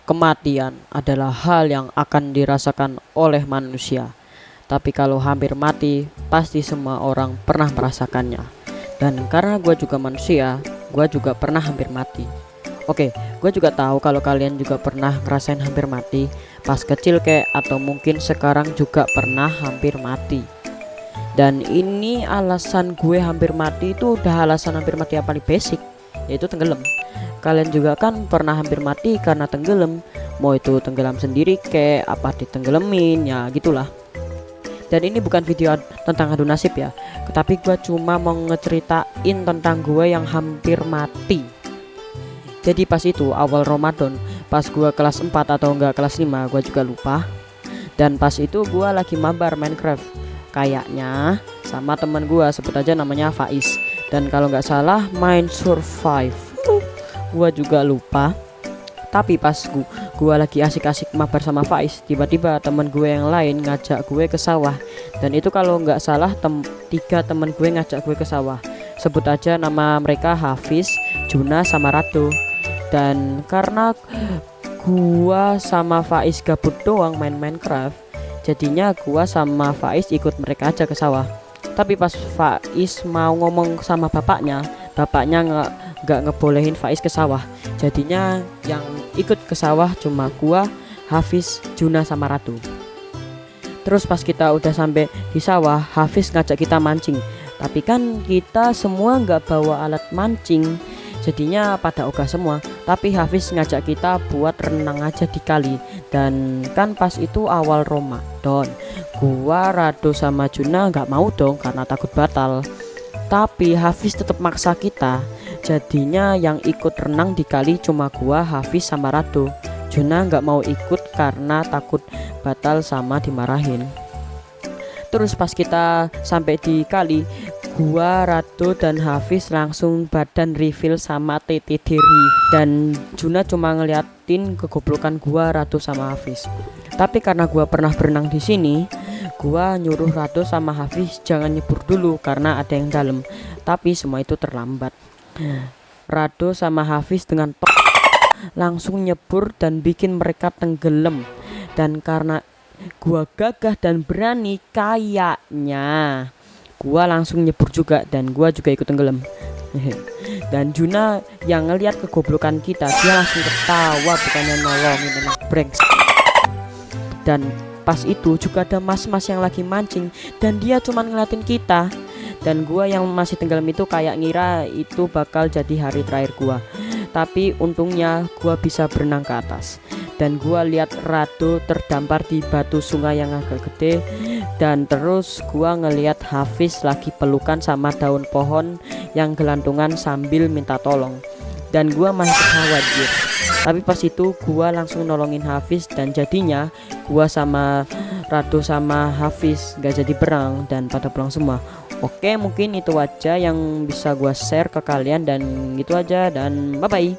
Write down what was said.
kematian adalah hal yang akan dirasakan oleh manusia. Tapi kalau hampir mati, pasti semua orang pernah merasakannya. Dan karena gue juga manusia, gue juga pernah hampir mati. Oke, gue juga tahu kalau kalian juga pernah ngerasain hampir mati pas kecil kayak, atau mungkin sekarang juga pernah hampir mati. Dan ini alasan gue hampir mati itu udah alasan hampir mati yang paling basic, yaitu tenggelam. Kalian juga kan pernah hampir mati karena tenggelam, mau itu tenggelam sendiri kayak apa ditenggelamin ya gitulah. Dan ini bukan video tentang adu nasib ya, tapi gue cuma mau ngeceritain tentang gue yang hampir mati. Jadi pas itu awal Ramadan, pas gue kelas 4 atau enggak kelas 5, gue juga lupa. Dan pas itu gue lagi mabar Minecraft, kayaknya sama teman gue, sebut aja namanya Faiz. Dan kalau nggak salah main survive, gue juga lupa. Tapi pas gue lagi asik-asik mabar sama Faiz, tiba-tiba teman gue yang lain ngajak gue ke sawah. Dan itu kalau nggak salah 3 teman gue ngajak gue ke sawah. Sebut aja nama mereka Hafiz, Juna, sama Rado. Dan karena gua sama Faiz gabut doang main Minecraft, jadinya gua sama Faiz ikut mereka aja ke sawah. Tapi pas Faiz mau ngomong sama bapaknya nggak ngebolehin Faiz ke sawah. Jadinya yang ikut ke sawah cuma gua, Hafiz, Juna, sama Ratu. Terus pas kita udah sampai di sawah, Hafiz ngajak kita mancing. Tapi kan kita semua nggak bawa alat mancing, jadinya pada ogah semua. Tapi Hafiz ngajak kita buat renang aja di kali. Dan kan pas itu awal Ramadan, gua, Rado, sama Juna nggak mau dong karena takut batal. Tapi Hafiz tetap maksa kita. Jadinya yang ikut renang di kali cuma gua, Hafiz, sama Rado. Juna nggak mau ikut karena takut batal sama dimarahin. Terus pas kita sampai di kali, gua, Rado, dan Hafiz langsung badan reveal sama TT diri. Dan Juna cuma ngeliatin kegoblokan gua, Rado, sama Hafiz. Tapi karena gua pernah berenang di sini, gua nyuruh Rado sama Hafiz jangan nyebur dulu karena ada yang dalam. Tapi semua itu terlambat. Rado sama Hafiz dengan langsung nyebur dan bikin mereka tenggelam. Dan karena gua gagah dan berani, kayaknya gua langsung nyebur juga dan gua juga ikut tenggelam. Dan Juna yang ngelihat kegoblokan kita, dia langsung ketawa bukannya nolongin, emang brengsek. Dan pas itu juga ada mas-mas yang lagi mancing dan dia cuma ngeliatin kita. Dan gua yang masih tenggelam itu kayak ngira itu bakal jadi hari terakhir gua. Tapi untungnya gua bisa berenang ke atas. Dan gua lihat Rado terdampar di batu sungai yang agak gede. Dan terus gua ngelihat Hafiz lagi pelukan sama daun pohon yang gelantungan sambil minta tolong. Dan gua masih khawatir. Tapi pas itu gua langsung nolongin Hafiz dan jadinya gua sama Rado sama Hafiz gak jadi berenang dan pada pulang semua. Oke, mungkin itu aja yang bisa gua share ke kalian dan gitu aja dan bye bye.